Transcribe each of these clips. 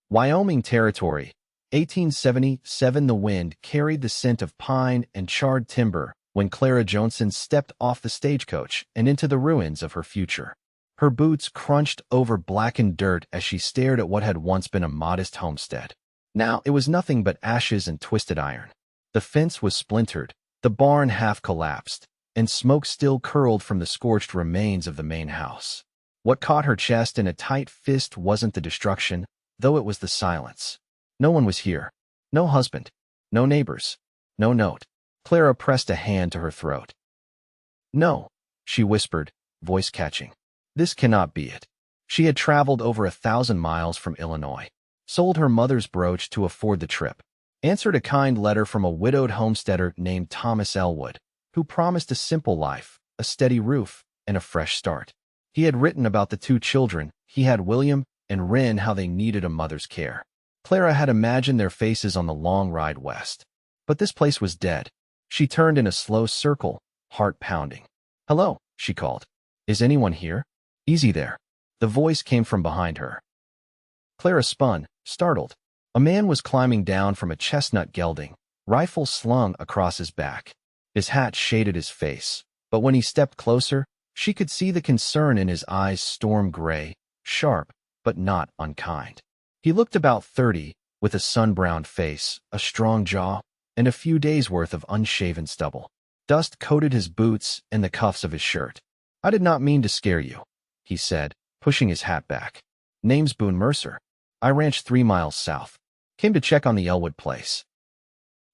Wyoming Territory, 1877. The wind carried the scent of pine and charred timber when Clara Joensen stepped off the stagecoach and into the ruins of her future. Her boots crunched over blackened dirt as she stared at what had once been a modest homestead. Now it was nothing but ashes and twisted iron. The fence was splintered, the barn half collapsed, and smoke still curled from the scorched remains of the main house. What caught her chest in a tight fist wasn't the destruction, though it was the silence. No one was here. No husband. No neighbors. No note. Clara pressed a hand to her throat. "No," she whispered, voice catching. This cannot be it. She had traveled over 1,000 miles from Illinois, sold her mother's brooch to afford the trip, answered a kind letter from a widowed homesteader named Thomas Elwood, who promised a simple life, a steady roof, and a fresh start. He had written about the two children. He had William and Wren, how they needed a mother's care. Clara had imagined their faces on the long ride west. But this place was dead. She turned in a slow circle, heart pounding. "Hello," she called. "Is anyone here?" "Easy there." The voice came from behind her. Clara spun, startled. A man was climbing down from a chestnut gelding, rifle slung across his back. His hat shaded his face, but when he stepped closer, she could see the concern in his eyes, storm gray, sharp, but not unkind. He looked about 30, with a sun-browned face, a strong jaw, and a few days' worth of unshaven stubble. Dust coated his boots and the cuffs of his shirt. "I did not mean to scare you," he said, pushing his hat back. "Name's Boone Mercer. I ranch 3 miles south. Came to check on the Elwood place.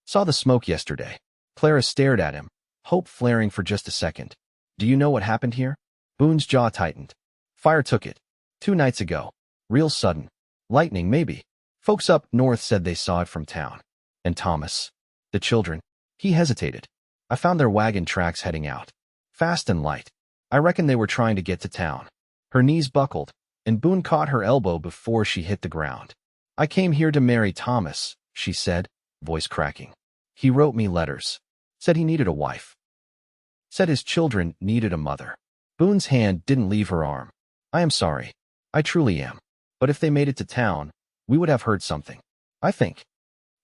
Saw the smoke yesterday." Clara stared at him, hope flaring for just a second. "Do you know what happened here?" Boone's jaw tightened. "Fire took it. 2 nights ago. Real sudden. Lightning, maybe. Folks up north said they saw it from town." "And Thomas? The children?" He hesitated. "I found their wagon tracks heading out. Fast and light. I reckon they were trying to get to town." Her knees buckled, and Boone caught her elbow before she hit the ground. "I came here to marry Thomas," she said, voice cracking. "He wrote me letters. Said he needed a wife. Said his children needed a mother." Boone's hand didn't leave her arm. "I am sorry. I truly am. But if they made it to town, we would have heard something. I think."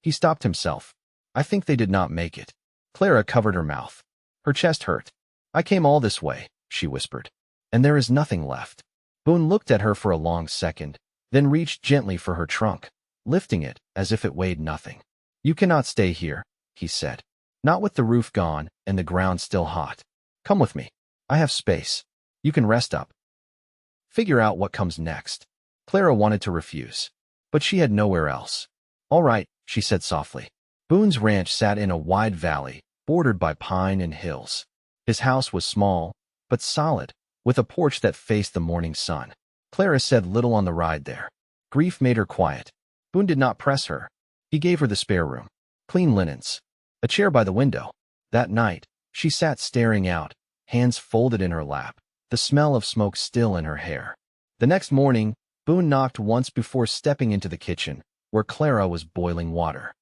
He stopped himself. "I think they did not make it." Clara covered her mouth. Her chest hurt. "I came all this way," she whispered. "And there is nothing left." Boone looked at her for a long second, then reached gently for her trunk, lifting it as if it weighed nothing. "You cannot stay here," he said. "Not with the roof gone and the ground still hot. Come with me. I have space. You can rest up. Figure out what comes next." Clara wanted to refuse, but she had nowhere else. "All right," she said softly. Boone's ranch sat in a wide valley, bordered by pine and hills. His house was small, but solid, with a porch that faced the morning sun. Clara said little on the ride there. Grief made her quiet. Boone did not press her. He gave her the spare room, clean linens, a chair by the window. That night, she sat staring out, hands folded in her lap, the smell of smoke still in her hair. The next morning, Boone knocked once before stepping into the kitchen, where Clara was boiling water.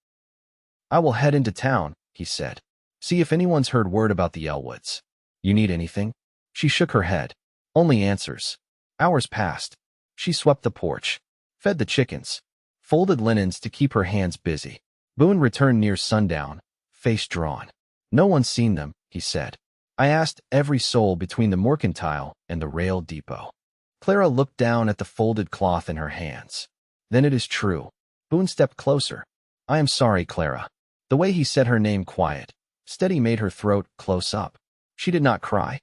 "I will head into town," he said. "See if anyone's heard word about the Elwoods. You need anything?" She shook her head. "Only answers." Hours passed. She swept the porch, fed the chickens, folded linens to keep her hands busy. Boone returned near sundown, face drawn. "No one's seen them," he said. "I asked every soul between the mercantile and the rail depot." Clara looked down at the folded cloth in her hands. "Then it is true." Boone stepped closer. "I am sorry, Clara." The way he said her name quiet, steady made her throat close up. She did not cry.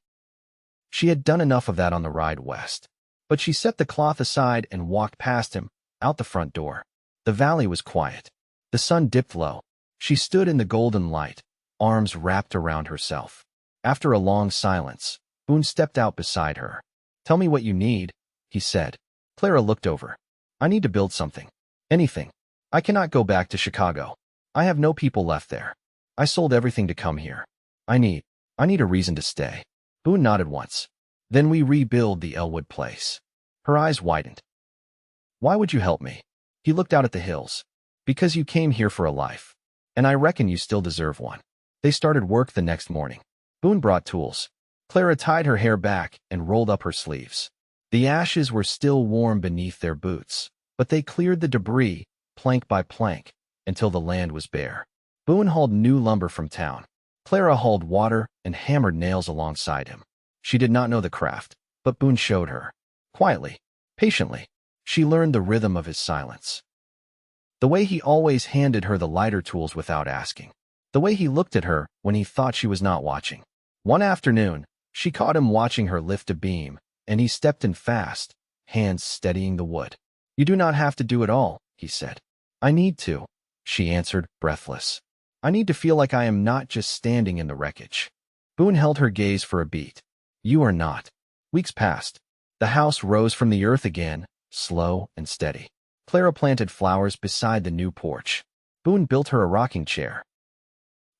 She had done enough of that on the ride west. But she set the cloth aside and walked past him, out the front door. The valley was quiet. The sun dipped low. She stood in the golden light, arms wrapped around herself. After a long silence, Boone stepped out beside her. "Tell me what you need," he said. Clara looked over. "I need to build something. Anything. I cannot go back to Chicago. I have no people left there. I sold everything to come here. I need a reason to stay." Boone nodded once. "Then we rebuild the Elwood place." Her eyes widened. "Why would you help me?" He looked out at the hills. "Because you came here for a life. And I reckon you still deserve one." They started work the next morning. Boone brought tools. Clara tied her hair back and rolled up her sleeves. The ashes were still warm beneath their boots, but they cleared the debris, plank by plank, until the land was bare. Boone hauled new lumber from town. Clara hauled water and hammered nails alongside him. She did not know the craft, but Boone showed her. Quietly, patiently, she learned the rhythm of his silence. The way he always handed her the lighter tools without asking. The way he looked at her when he thought she was not watching. One afternoon, she caught him watching her lift a beam, and he stepped in fast, hands steadying the wood. "You do not have to do it all," he said. "I need to," she answered, breathless. "I need to feel like I am not just standing in the wreckage." Boone held her gaze for a beat. "You are not." Weeks passed. The house rose from the earth again, slow and steady. Clara planted flowers beside the new porch. Boone built her a rocking chair.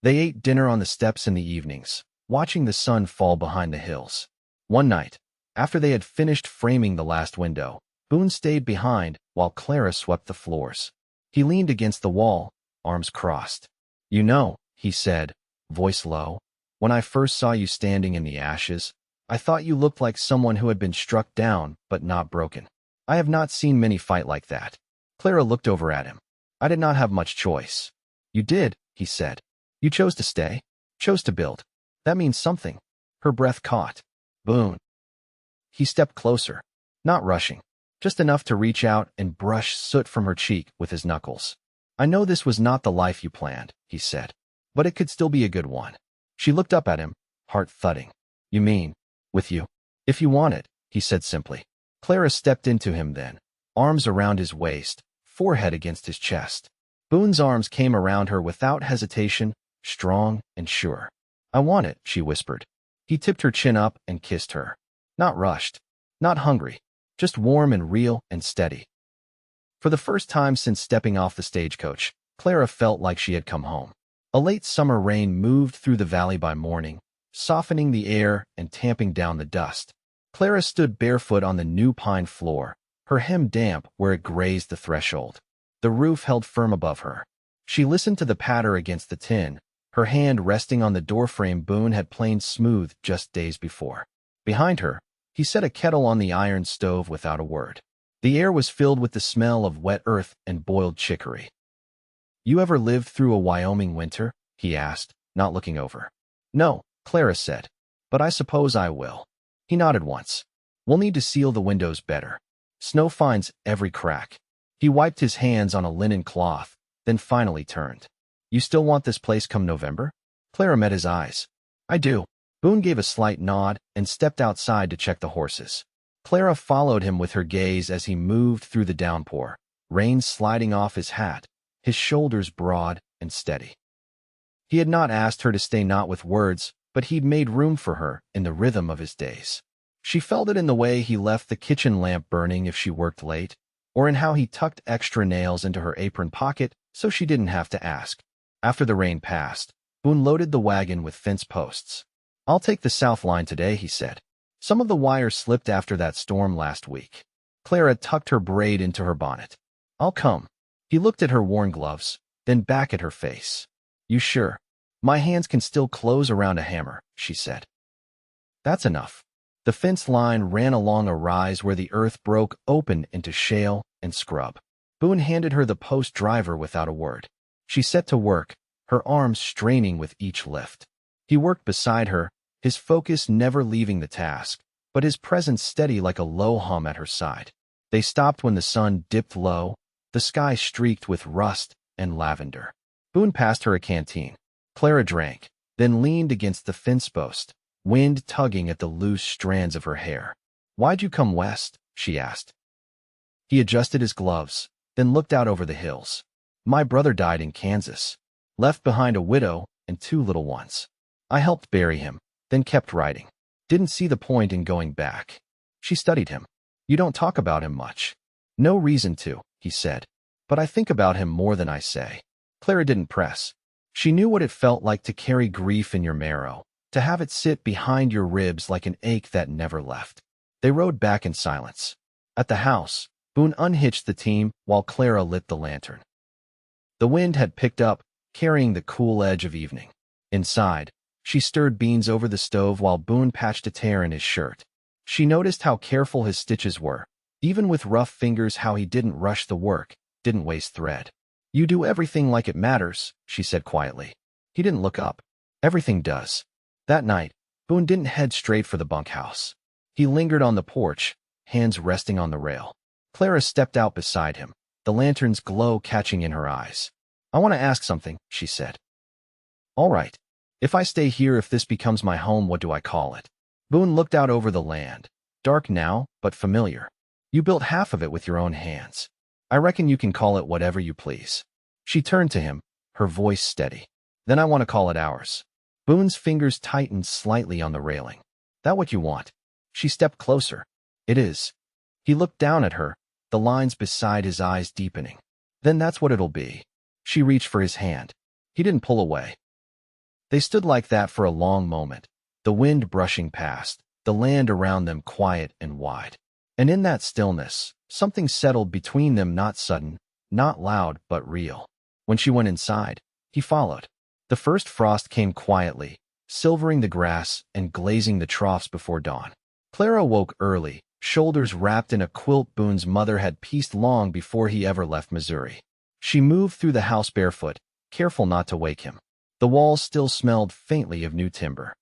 They ate dinner on the steps in the evenings, watching the sun fall behind the hills. One night, after they had finished framing the last window, Boone stayed behind while Clara swept the floors. He leaned against the wall, arms crossed. "You know," he said, voice low, "when I first saw you standing in the ashes, I thought you looked like someone who had been struck down but not broken. I have not seen many fight like that." Clara looked over at him. "I did not have much choice." "You did," he said. "You chose to stay, chose to build. That means something." Her breath caught. "Boone." He stepped closer, not rushing, just enough to reach out and brush soot from her cheek with his knuckles. "I know this was not the life you planned," he said, "but it could still be a good one." She looked up at him, heart thudding. "You mean, with you?" "If you want it," he said simply. Clara stepped into him then, arms around his waist, forehead against his chest. Boone's arms came around her without hesitation, strong and sure. "I want it," she whispered. He tipped her chin up and kissed her. Not rushed, not hungry, just warm and real and steady. For the first time since stepping off the stagecoach, Clara felt like she had come home. A late summer rain moved through the valley by morning, softening the air and tamping down the dust. Clara stood barefoot on the new pine floor, her hem damp where it grazed the threshold. The roof held firm above her. She listened to the patter against the tin, her hand resting on the doorframe Boone had planed smooth just days before. Behind her, he set a kettle on the iron stove without a word. The air was filled with the smell of wet earth and boiled chicory. "You ever lived through a Wyoming winter?" he asked, not looking over. "No," Clara said, "but I suppose I will." He nodded once. "We'll need to seal the windows better. Snow finds every crack." He wiped his hands on a linen cloth, then finally turned. "You still want this place come November?" Clara met his eyes. "I do." Boone gave a slight nod and stepped outside to check the horses. Clara followed him with her gaze as he moved through the downpour, rain sliding off his hat, his shoulders broad and steady. He had not asked her to stay, not with words, but he'd made room for her in the rhythm of his days. She felt it in the way he left the kitchen lamp burning if she worked late, or in how he tucked extra nails into her apron pocket so she didn't have to ask. After the rain passed, Boone loaded the wagon with fence posts. "I'll take the south line today," he said. "Some of the wire slipped after that storm last week." Clara tucked her braid into her bonnet. "I'll come." He looked at her worn gloves, then back at her face. "You sure? My hands can still close around a hammer," she said. "That's enough." The fence line ran along a rise where the earth broke open into shale and scrub. Boone handed her the post driver without a word. She set to work, her arms straining with each lift. He worked beside her, his focus never leaving the task, but his presence steady like a low hum at her side. They stopped when the sun dipped low, the sky streaked with rust and lavender. Boone passed her a canteen. Clara drank, then leaned against the fence post, wind tugging at the loose strands of her hair. "Why'd you come west?" she asked. He adjusted his gloves, then looked out over the hills. "My brother died in Kansas, left behind a widow and 2 little ones. I helped bury him, then kept writing. Didn't see the point in going back." She studied him. "You don't talk about him much." "No reason to," he said. "But I think about him more than I say." Clara didn't press. She knew what it felt like to carry grief in your marrow, to have it sit behind your ribs like an ache that never left. They rode back in silence. At the house, Boone unhitched the team while Clara lit the lantern. The wind had picked up, carrying the cool edge of evening. Inside, she stirred beans over the stove while Boone patched a tear in his shirt. She noticed how careful his stitches were, Even with rough fingers, how he didn't rush the work, didn't waste thread. "You do everything like it matters," she said quietly. He didn't look up. "Everything does." That night, Boone didn't head straight for the bunkhouse. He lingered on the porch, hands resting on the rail. Clara stepped out beside him, the lantern's glow catching in her eyes. "I want to ask something," she said. "All right. If I stay here, if this becomes my home, what do I call it?" Boone looked out over the land, dark now, but familiar. "You built half of it with your own hands. I reckon you can call it whatever you please." She turned to him, her voice steady. "Then I want to call it ours." Boone's fingers tightened slightly on the railing. "That what you want?" She stepped closer. "It is." He looked down at her, the lines beside his eyes deepening. "Then that's what it'll be." She reached for his hand. He didn't pull away. They stood like that for a long moment, the wind brushing past, the land around them quiet and wide. And in that stillness, something settled between them, not sudden, not loud, but real. When she went inside, he followed. The first frost came quietly, silvering the grass and glazing the troughs before dawn. Clara woke early, shoulders wrapped in a quilt Boone's mother had pieced long before he ever left Missouri. She moved through the house barefoot, careful not to wake him. The walls still smelled faintly of new timber.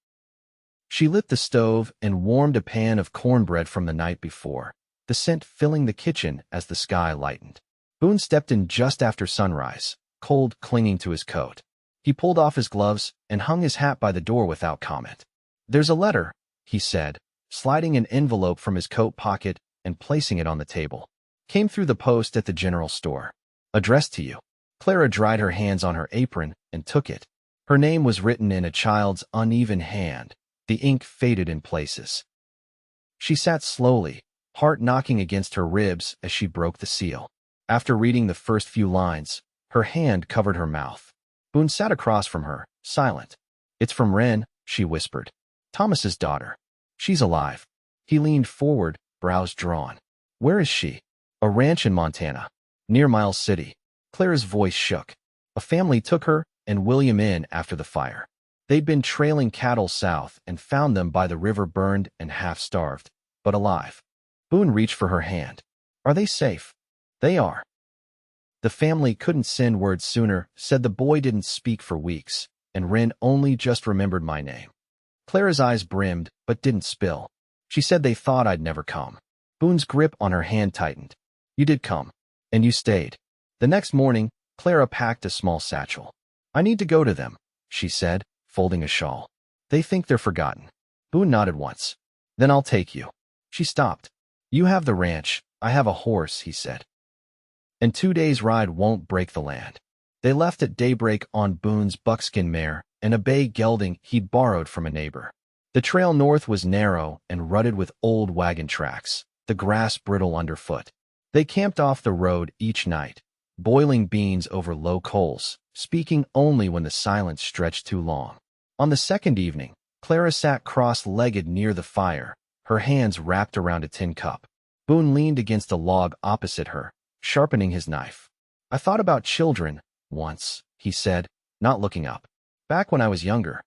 She lit the stove and warmed a pan of cornbread from the night before, the scent filling the kitchen as the sky lightened. Boone stepped in just after sunrise, cold clinging to his coat. He pulled off his gloves and hung his hat by the door without comment. "There's a letter," he said, sliding an envelope from his coat pocket and placing it on the table. "Came through the post at the general store. Addressed to you." Clara dried her hands on her apron and took it. Her name was written in a child's uneven hand, the ink faded in places. She sat slowly, heart knocking against her ribs as she broke the seal. After reading the first few lines, her hand covered her mouth. Boone sat across from her, silent. "It's from Wren," she whispered. "Thomas's daughter. She's alive." He leaned forward, brows drawn. "Where is she?" "A ranch in Montana, near Miles City." Clara's voice shook. "A family took her and William in after the fire. They'd been trailing cattle south and found them by the river, burned and half-starved, but alive." Boone reached for her hand. "Are they safe?" "They are. The family couldn't send word sooner, said the boy didn't speak for weeks, and Wren only just remembered my name." Clara's eyes brimmed, but didn't spill. She said they thought I'd never come. Boone's grip on her hand tightened. "You did come. And you stayed." The next morning, Clara packed a small satchel. "I need to go to them," she said, folding a shawl. "They think they're forgotten." Boone nodded once. "Then I'll take you." She stopped. "You have the ranch, I have a horse," he said. "And 2 days' ride won't break the land." They left at daybreak on Boone's buckskin mare and a bay gelding he'd borrowed from a neighbor. The trail north was narrow and rutted with old wagon tracks, the grass brittle underfoot. They camped off the road each night, boiling beans over low coals, speaking only when the silence stretched too long. On the second evening, Clara sat cross-legged near the fire, her hands wrapped around a tin cup. Boone leaned against a log opposite her, sharpening his knife. "I thought about children once," he said, not looking up. "Back when I was younger.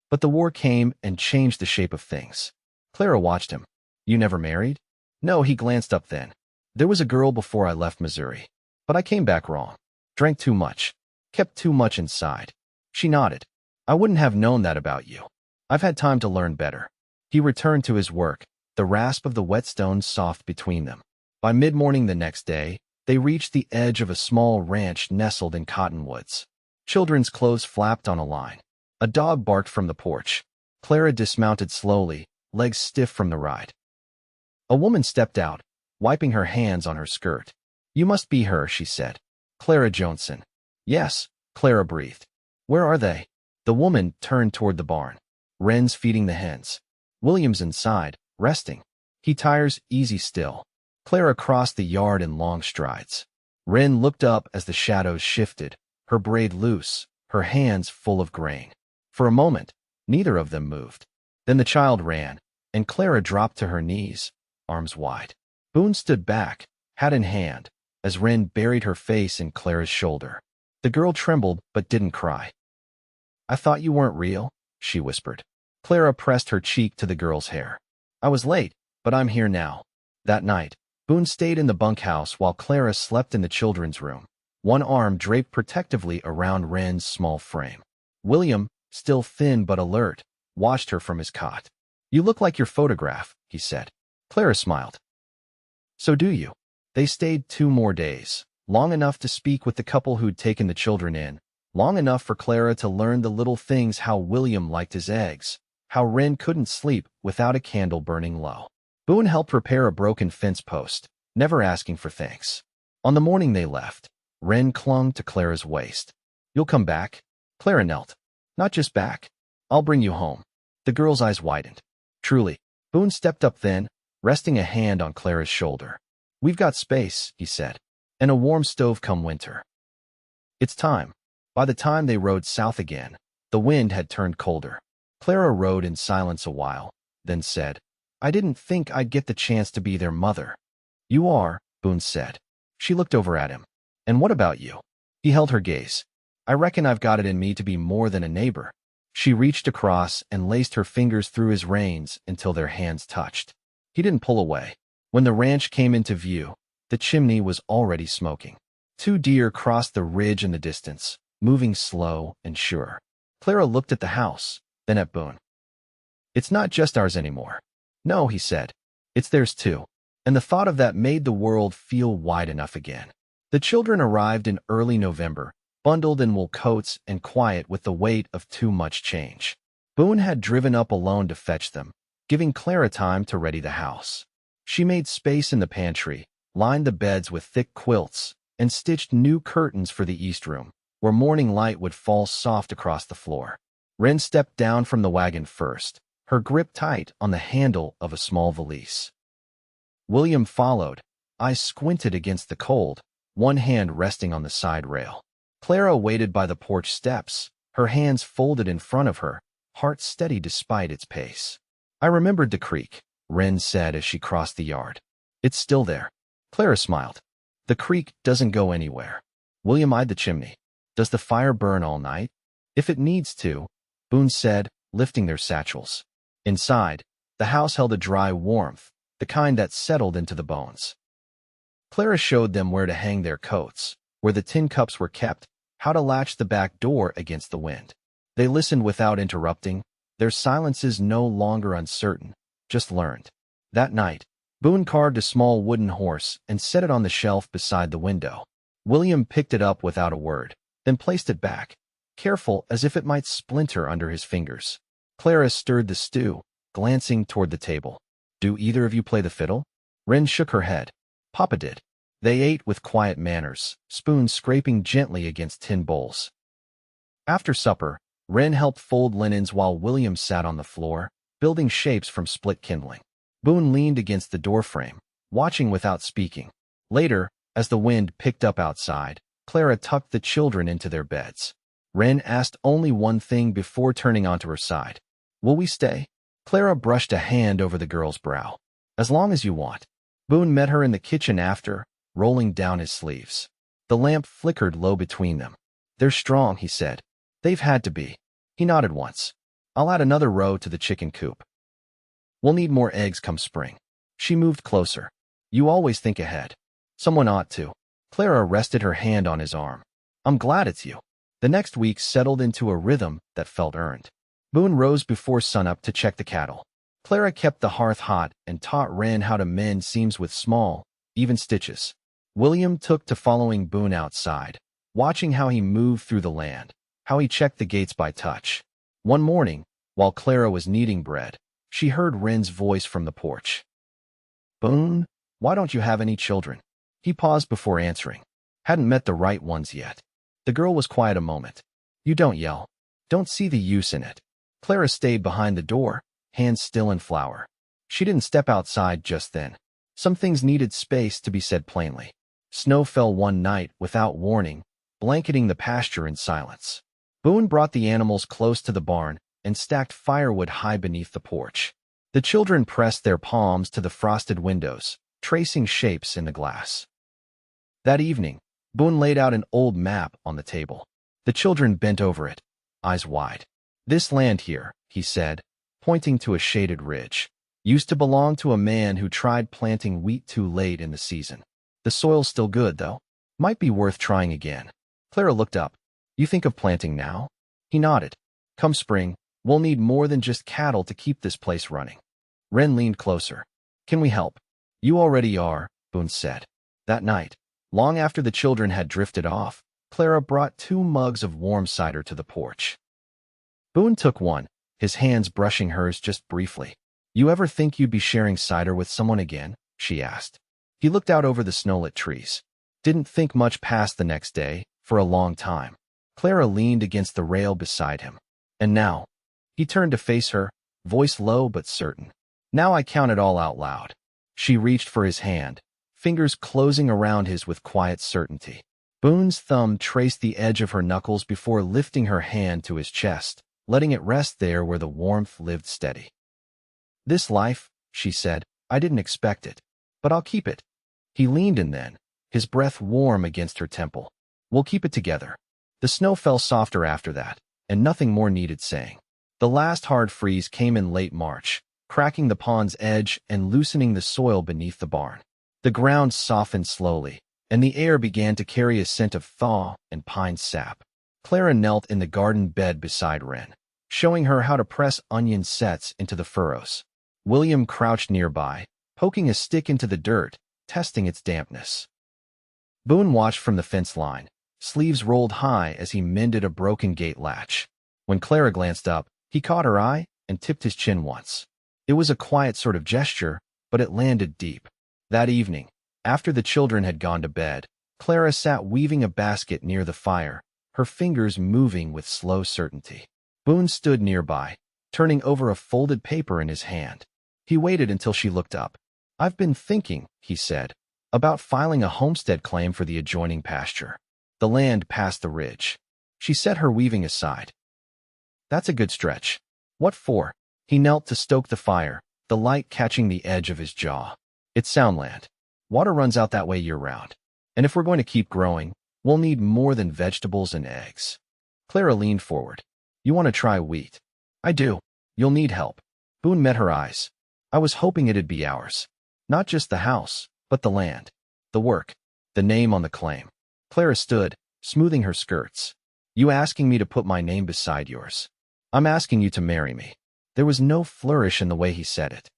But the war came and changed the shape of things." Clara watched him. "You never married?" "No," he glanced up then. "There was a girl before I left Missouri. But I came back wrong. Drank too much. Kept too much inside." She nodded. "I wouldn't have known that about you. I've had time to learn better." He returned to his work, the rasp of the whetstone soft between them. By mid-morning the next day, they reached the edge of a small ranch nestled in cottonwoods. Children's clothes flapped on a line. A dog barked from the porch. Clara dismounted slowly, legs stiff from the ride. A woman stepped out, wiping her hands on her skirt. "You must be her," she said. "Clara Joensen." "Yes," Clara breathed. "Where are they?" The woman turned toward the barn. "Wren's feeding the hens. William's inside, resting. He tires easy still." Clara crossed the yard in long strides. Wren looked up as the shadows shifted, her braid loose, her hands full of grain. For a moment, neither of them moved. Then the child ran, and Clara dropped to her knees, arms wide. Boone stood back, hat in hand, as Wren buried her face in Clara's shoulder. The girl trembled but didn't cry. "I thought you weren't real," she whispered. Clara pressed her cheek to the girl's hair. "I was late, but I'm here now." That night, Boone stayed in the bunkhouse while Clara slept in the children's room, one arm draped protectively around Wren's small frame. William, still thin but alert, watched her from his cot. "You look like your photograph," he said. Clara smiled. "So do you." They stayed 2 more days, long enough to speak with the couple who'd taken the children in, long enough for Clara to learn the little things: how William liked his eggs, how Wren couldn't sleep without a candle burning low. Boone helped repair a broken fence post, never asking for thanks. On the morning they left, Wren clung to Clara's waist. "You'll come back?" Clara knelt. "Not just back. I'll bring you home." The girl's eyes widened. "Truly." Boone stepped up then, resting a hand on Clara's shoulder. "We've got space," he said, "and a warm stove come winter. It's time." By the time they rode south again, the wind had turned colder. Clara rode in silence a while, then said, "I didn't think I'd get the chance to be their mother." "You are," Boone said. She looked over at him. "And what about you?" He held her gaze. "I reckon I've got it in me to be more than a neighbor." She reached across and laced her fingers through his reins until their hands touched. He didn't pull away. When the ranch came into view, the chimney was already smoking. 2 deer crossed the ridge in the distance, moving slow and sure. Clara looked at the house, then at Boone. "It's not just ours anymore." "No," he said. "It's theirs too." And the thought of that made the world feel wide enough again. The children arrived in early November, bundled in wool coats and quiet with the weight of too much change. Boone had driven up alone to fetch them, giving Clara time to ready the house. She made space in the pantry, lined the beds with thick quilts, and stitched new curtains for the east room, where morning light would fall soft across the floor. Wren stepped down from the wagon first, her grip tight on the handle of a small valise. William followed, eyes squinted against the cold, one hand resting on the side rail. Clara waited by the porch steps, her hands folded in front of her, heart steady despite its pace. "I remembered the creek," Wren said as she crossed the yard. "It's still there." Clara smiled. "The creek doesn't go anywhere." William eyed the chimney. "Does the fire burn all night?" "If it needs to," Boone said, lifting their satchels. Inside, the house held a dry warmth, the kind that settled into the bones. Clara showed them where to hang their coats, where the tin cups were kept, how to latch the back door against the wind. They listened without interrupting, their silences no longer uncertain, just learned. That night, Boone carved a small wooden horse and set it on the shelf beside the window. William picked it up without a word, then placed it back, careful as if it might splinter under his fingers. Clara stirred the stew, glancing toward the table. "Do either of you play the fiddle?" Wren shook her head. "Papa did." They ate with quiet manners, spoons scraping gently against tin bowls. After supper, Wren helped fold linens while William sat on the floor, building shapes from split kindling. Boone leaned against the doorframe, watching without speaking. Later, as the wind picked up outside, Clara tucked the children into their beds. Wren asked only one thing before turning onto her side. "Will we stay?" Clara brushed a hand over the girl's brow. "As long as you want." Boone met her in the kitchen after, rolling down his sleeves. The lamp flickered low between them. "They're strong," he said. "They've had to be." He nodded once. "I'll add another row to the chicken coop. We'll need more eggs come spring." She moved closer. "You always think ahead." "Someone ought to." Clara rested her hand on his arm. "I'm glad it's you." The next week settled into a rhythm that felt earned. Boone rose before sunup to check the cattle. Clara kept the hearth hot and taught Wren how to mend seams with small, even stitches. William took to following Boone outside, watching how he moved through the land, how he checked the gates by touch. One morning, while Clara was kneading bread, she heard Wren's voice from the porch. "Boone, why don't you have any children?" He paused before answering. Hadn't met the right ones yet. The girl was quiet a moment. "You don't yell. Don't see the use in it." Clara stayed behind the door, hands still in flour. She didn't step outside just then. Some things needed space to be said plainly. Snow fell one night without warning, blanketing the pasture in silence. Boone brought the animals close to the barn and stacked firewood high beneath the porch. The children pressed their palms to the frosted windows, tracing shapes in the glass. That evening, Boone laid out an old map on the table. The children bent over it, eyes wide. "This land here," he said, pointing to a shaded ridge. Used to belong to a man who tried planting wheat too late in the season. The soil's still good, though. Might be worth trying again. Clara looked up. You think of planting now? He nodded. Come spring, we'll need more than just cattle to keep this place running. Wren leaned closer. Can we help? You already are, Boone said. That night, long after the children had drifted off, Clara brought 2 mugs of warm cider to the porch. Boone took one, his hands brushing hers just briefly. You ever think you'd be sharing cider with someone again? She asked. He looked out over the snowlit trees. Didn't think much past the next day, for a long time. Clara leaned against the rail beside him. And now? He turned to face her, voice low but certain. Now I count it all out loud. She reached for his hand, fingers closing around his with quiet certainty. Boone's thumb traced the edge of her knuckles before lifting her hand to his chest, letting it rest there where the warmth lived steady. This life, she said, I didn't expect it, but I'll keep it. He leaned in then, his breath warm against her temple. We'll keep it together. The snow fell softer after that, and nothing more needed saying. The last hard freeze came in late March, cracking the pond's edge and loosening the soil beneath the barn. The ground softened slowly, and the air began to carry a scent of thaw and pine sap. Clara knelt in the garden bed beside Wren, showing her how to press onion sets into the furrows. William crouched nearby, poking a stick into the dirt, testing its dampness. Boone watched from the fence line, sleeves rolled high as he mended a broken gate latch. When Clara glanced up, he caught her eye and tipped his chin once. It was a quiet sort of gesture, but it landed deep. That evening, after the children had gone to bed, Clara sat weaving a basket near the fire, her fingers moving with slow certainty. Boone stood nearby, turning over a folded paper in his hand. He waited until she looked up. I've been thinking, he said, about filing a homestead claim for the adjoining pasture. The land past the ridge. She set her weaving aside. That's a good stretch. What for? He knelt to stoke the fire, the light catching the edge of his jaw. It's sound land. Water runs out that way year-round. And if we're going to keep growing, we'll need more than vegetables and eggs. Clara leaned forward. You want to try wheat? I do. You'll need help. Boone met her eyes. I was hoping it'd be ours. Not just the house, but the land. The work. The name on the claim. Clara stood, smoothing her skirts. You asking me to put my name beside yours? I'm asking you to marry me. There was no flourish in the way he said it.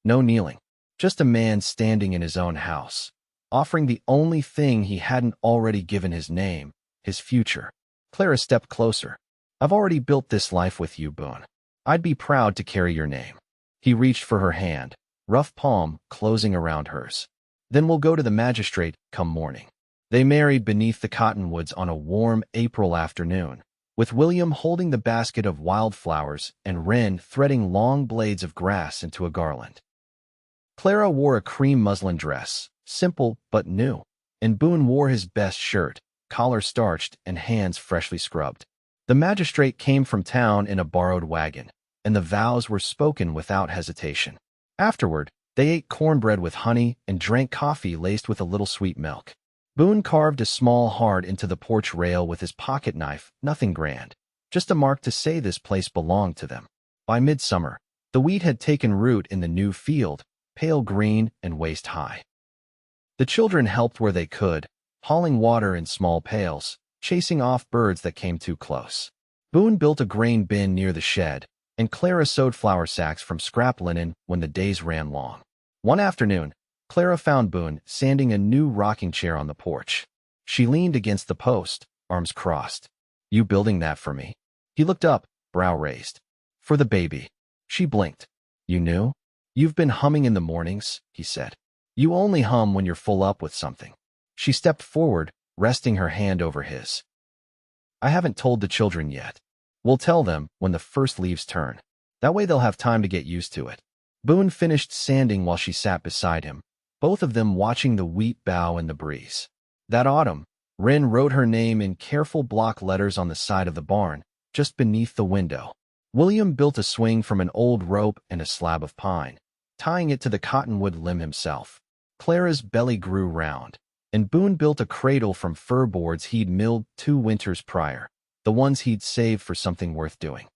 No kneeling. Just a man standing in his own house, offering the only thing he hadn't already given his name, his future. Clara stepped closer. I've already built this life with you, Boone. I'd be proud to carry your name. He reached for her hand, rough palm closing around hers. Then we'll go to the magistrate come morning. They married beneath the cottonwoods on a warm April afternoon, with William holding the basket of wildflowers and Wren threading long blades of grass into a garland. Clara wore a cream muslin dress, simple but new, and Boone wore his best shirt, collar starched and hands freshly scrubbed. The magistrate came from town in a borrowed wagon, and the vows were spoken without hesitation. Afterward, they ate cornbread with honey and drank coffee laced with a little sweet milk. Boone carved a small heart into the porch rail with his pocket knife, nothing grand, just a mark to say this place belonged to them. By midsummer, the wheat had taken root in the new field, pale green and waist-high. The children helped where they could, hauling water in small pails, chasing off birds that came too close. Boone built a grain bin near the shed, and Clara sewed flour sacks from scrap linen when the days ran long. One afternoon, Clara found Boone sanding a new rocking chair on the porch. She leaned against the post, arms crossed. You building that for me? He looked up, brow raised. For the baby. She blinked. You knew? You've been humming in the mornings, he said. You only hum when you're full up with something. She stepped forward, resting her hand over his. I haven't told the children yet. We'll tell them when the first leaves turn. That way they'll have time to get used to it. Boone finished sanding while she sat beside him, both of them watching the wheat bough in the breeze. That autumn, Wren wrote her name in careful block letters on the side of the barn, just beneath the window. William built a swing from an old rope and a slab of pine, tying it to the cottonwood limb himself. Clara's belly grew round, and Boone built a cradle from fir boards he'd milled 2 winters prior, the ones he'd saved for something worth doing.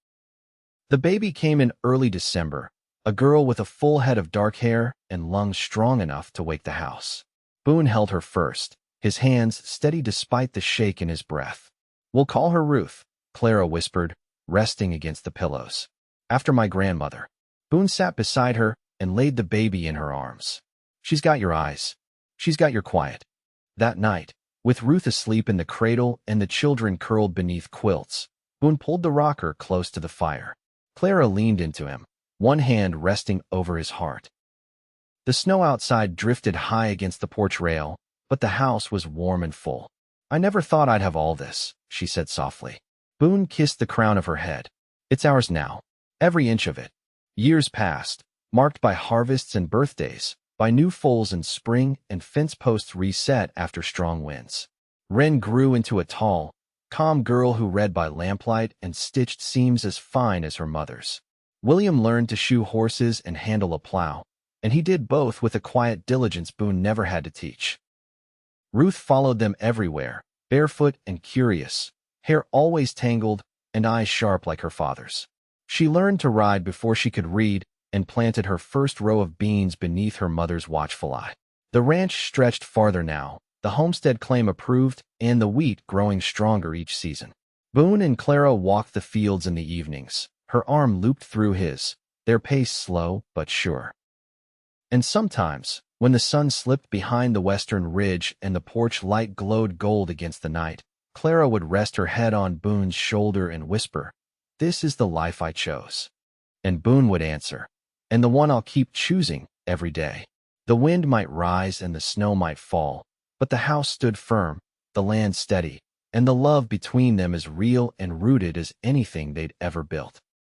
The baby came in early December, a girl with a full head of dark hair and lungs strong enough to wake the house. Boone held her first, his hands steady despite the shake in his breath. "We'll call her Ruth," Clara whispered, resting against the pillows. "After my grandmother." Boone sat beside her and laid the baby in her arms. "She's got your eyes. She's got your quiet." That night, with Ruth asleep in the cradle and the children curled beneath quilts, Boone pulled the rocker close to the fire. Clara leaned into him, one hand resting over his heart. The snow outside drifted high against the porch rail, but the house was warm and full. "I never thought I'd have all this," she said softly. Boone kissed the crown of her head. "It's ours now. Every inch of it." Years passed, marked by harvests and birthdays, by new foals in spring and fence posts reset after strong winds. Wren grew into a tall, calm girl who read by lamplight and stitched seams as fine as her mother's. William learned to shoe horses and handle a plow, and he did both with a quiet diligence Boone never had to teach. Ruth followed them everywhere, barefoot and curious, hair always tangled and eyes sharp like her father's. She learned to ride before she could read and planted her first row of beans beneath her mother's watchful eye. The ranch stretched farther now, the homestead claim approved, and the wheat growing stronger each season. Boone and Clara walked the fields in the evenings, her arm looped through his, their pace slow but sure. And sometimes, when the sun slipped behind the western ridge and the porch light glowed gold against the night, Clara would rest her head on Boone's shoulder and whisper, "This is the life I chose." And Boone would answer, "And the one I'll keep choosing every day." The wind might rise and the snow might fall, but the house stood firm, the land steady, and the love between them as real and rooted as anything they'd ever built.